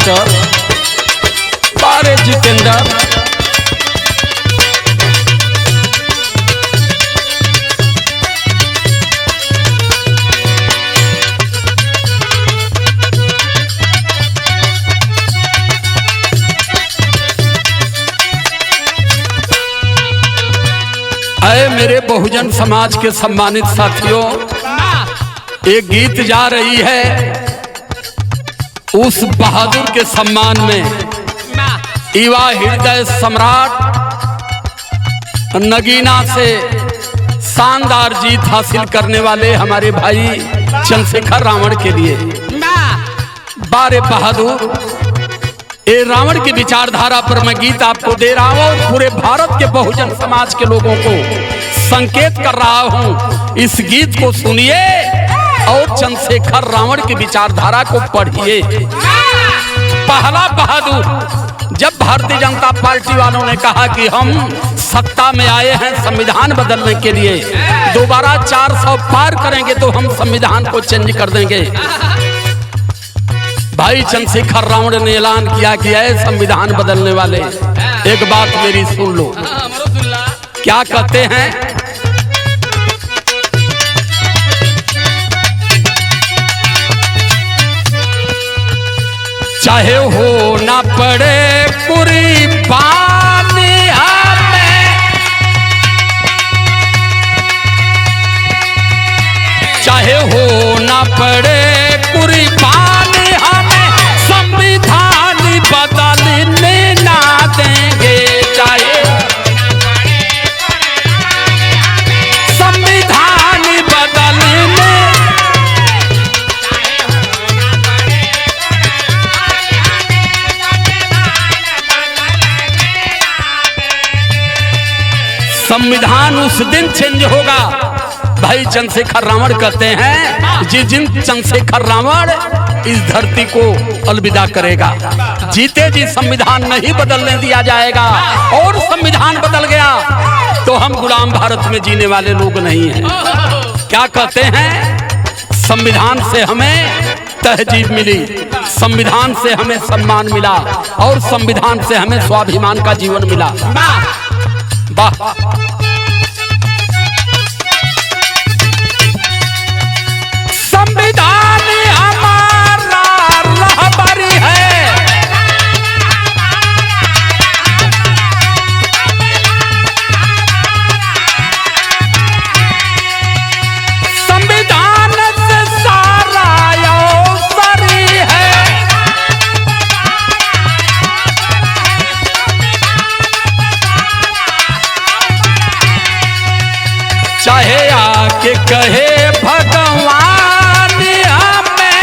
Master बारे जितेंद्र। अरे मेरे बहुजन समाज के सम्मानित साथियों, एक गीत जा रही है उस बहादुर के सम्मान में। युवा हृदय सम्राट नगीना से शानदार जीत हासिल करने वाले हमारे भाई चंद्रशेखर रावण के लिए बारे बहादुर, ये रावण की विचारधारा पर मैं गीत आपको दे रहा हूं और पूरे भारत के बहुजन समाज के लोगों को संकेत कर रहा हूं। इस गीत को सुनिए और चंद्रशेखर रावण की विचारधारा को पढ़िए। पहला बहादुर, जब भारतीय जनता पार्टी वालों ने कहा कि हम सत्ता में आए हैं संविधान बदलने के लिए, दोबारा 400 पार करेंगे तो हम संविधान को चेंज कर देंगे, भाई चंद्रशेखर रावण ने ऐलान किया कि ऐ संविधान बदलने वाले, एक बात मेरी सुन लो। क्या कहते हैं? चाहे हो ना पड़े कुर्बान हमें, चाहे हो ना पड़े कुर्बान हमें, संविधान बदलने ना देंगे। चाहे संविधान बदलने, संविधान उस दिन चेंज होगा। भाई चंद्रशेखर रावण कहते हैं जिस दिन चंद्रशेखर रावण इस धरती को अलविदा करेगा, जीते जी संविधान नहीं बदलने दिया जाएगा। और संविधान बदल गया तो हम गुलाम भारत में जीने वाले लोग नहीं हैं। क्या कहते हैं? संविधान से हमें तहजीब मिली, संविधान से हमें सम्मान मिला और संविधान से हमें स्वाभिमान का जीवन मिला। वाह, संविधान हमारा रहबरी है, संविधान से सारा अवसरी है, चाहे आके कहे भगवान हमें,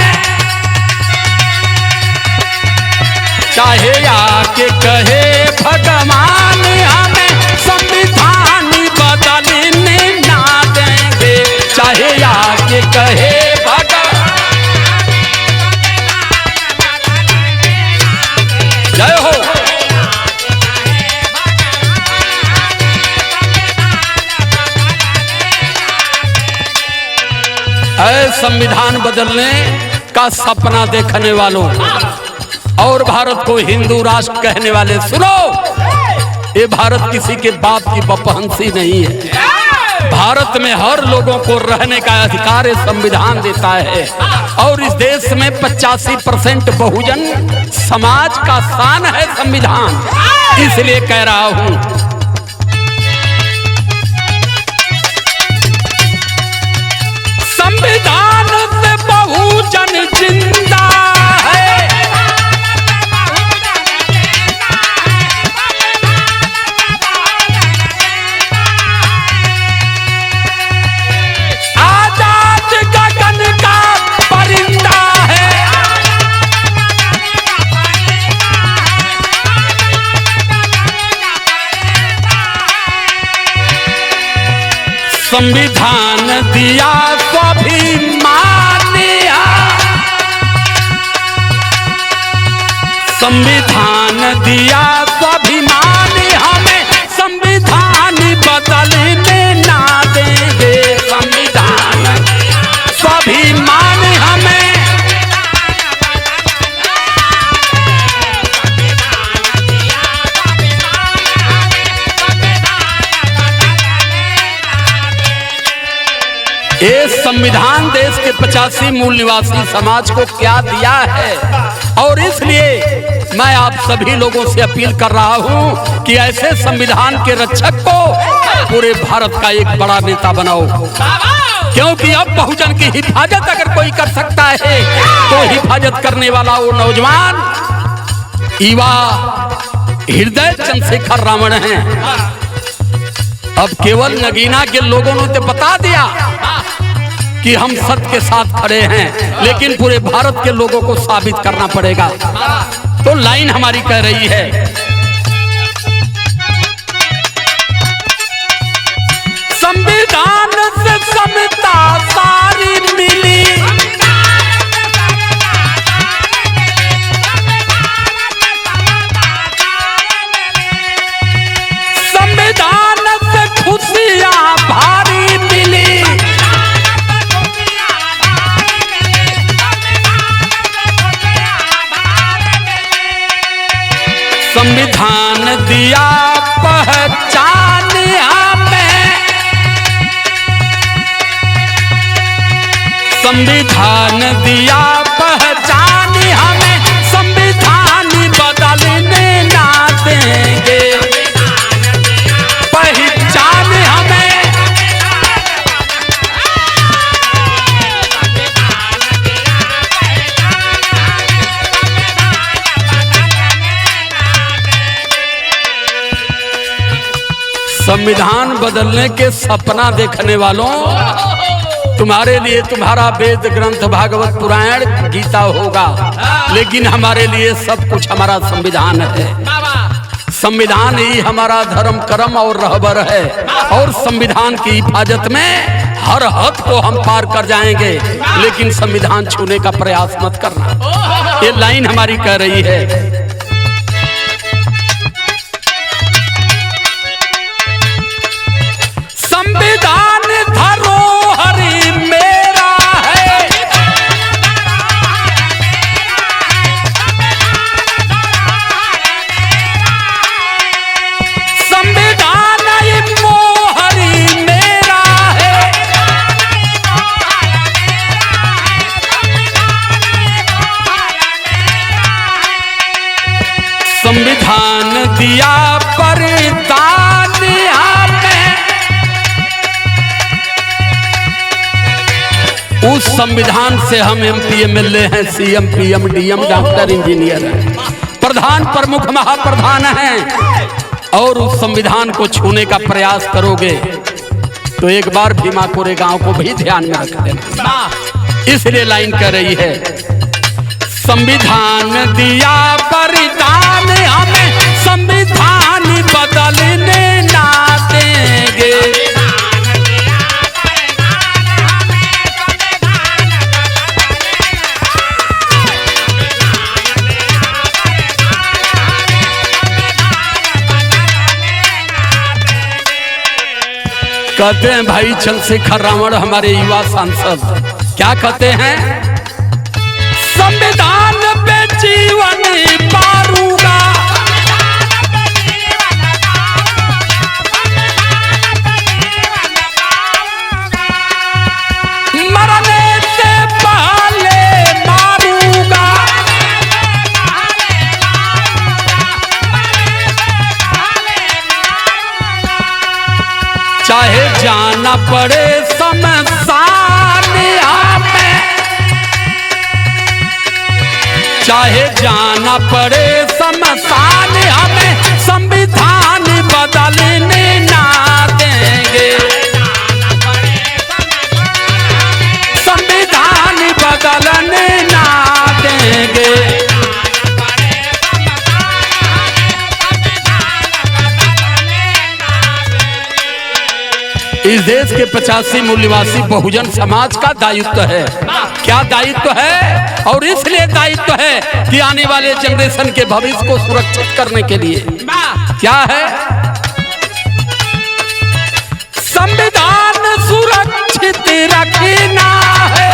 चाहे आके कहे भगवान हमें, संविधान बदलने ना देंगे। चाहे आके कहे भगवान, जय हो। संविधान बदलने का सपना देखने वालों और भारत को हिंदू राष्ट्र कहने वाले, सुनो, ये भारत किसी के बाप की बपहंसी नहीं है। भारत में हर लोगों को रहने का अधिकार संविधान देता है और इस देश में 85% बहुजन समाज का शान है संविधान। इसलिए कह रहा हूं संविधान से बहुजन जिंदा है, आजाद गगन का परिंदा है, संविधान दिया स्वाभिमान, संविधान दिया स्वाभिमान हमें, संविधान बदलने ना देंगे। संविधान स्वाभिमान हमें, ये संविधान देश के 85 मूल निवासी समाज को क्या दिया है, और इसलिए मैं आप सभी लोगों से अपील कर रहा हूं कि ऐसे संविधान के रक्षक को पूरे भारत का एक बड़ा नेता बनाओ, क्योंकि अब बहुजन की हिफाजत अगर कोई कर सकता है तो हिफाजत करने वाला वो नौजवान युवा हृदय चंद्रशेखर रावण हैं। अब केवल नगीना के लोगों ने तो बता दिया कि हम सत्य के साथ खड़े हैं, लेकिन पूरे भारत के लोगों को साबित करना पड़ेगा। तो लाइन हमारी कह रही है, संविधान से समता सारी मिली, संविधान से खुशियां भारी मिली, संविधान दिया पहचान हमें, संविधान दिया पहचान हमें, संविधान बदलने ना देंगे, पहचान हमें, संविधान बदलने के सपना देखने वालों, तुम्हारे लिए तुम्हारा वेद ग्रंथ भागवत पुराण गीता होगा, लेकिन हमारे लिए सब कुछ हमारा संविधान है। संविधान ही हमारा धर्म कर्म और रहबर है, और संविधान की हिफाजत में हर हद को हम पार कर जाएंगे, लेकिन संविधान छूने का प्रयास मत करना। ये लाइन हमारी कह रही है, संविधान धरोहर मेरा है, संविधान मोहर मेरा है, संविधान दिया परिदान हमें, उस संविधान से हम MP MLA हैं, CM PM DM doctor engineer हैं, प्रधान प्रमुख महाप्रधान हैं, और उस संविधान को छूने का प्रयास करोगे तो एक बार भीमा कोरे गांव को भी ध्यान में रख देना। इसलिए लाइन कह रही है, संविधान दिया परिदान हमें, संविधान बदलने ना देंगे, कहते हैं भाई चंद्रशेखर रावण हमारे युवा सांसद क्या कहते हैं, संविधान पे जीवन पारूंगा, मरने से पहले मारूंगा, चाहे जाना पड़े शमशान में, चाहे जाना पड़े शमशान हमें, संविधान बदलने ना देंगे, संविधान बदलने ना देंगे। इस देश के 85 मूल निवासी बहुजन समाज का दायित्व है। क्या दायित्व है? और इसलिए दायित्व है कि आने वाले जनरेशन के भविष्य को सुरक्षित करने के लिए क्या है, संविधान सुरक्षित रखना है।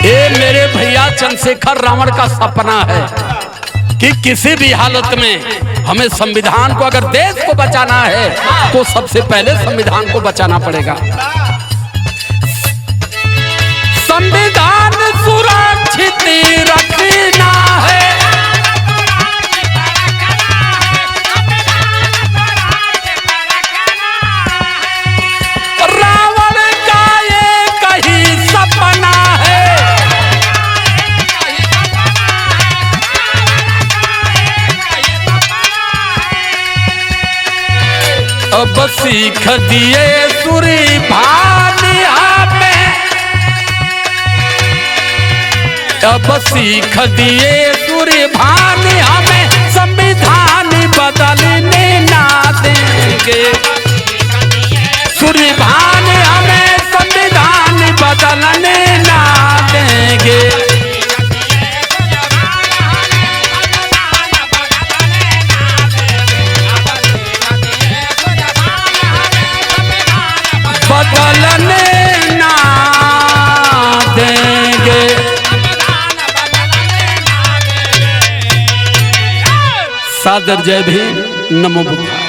ये मेरे भैया चंद्रशेखर रावण का सपना है। कि किसी भी हालत में हमें संविधान को, अगर देश को बचाना है तो सबसे पहले संविधान को बचाना पड़ेगा। संविधान सुरक्षित रखना है, रावण का ये कहीं सपना है। अब सीख दिए सूरी भानिया में, अब सीख दिए सूरी भानिया में, संविधान बदलने ना देंगे। सूरी भानिया में संविधान बदलने ना देंगे। बदलने ना देंगे। सादर जय भीम, नमो बुद्धाय।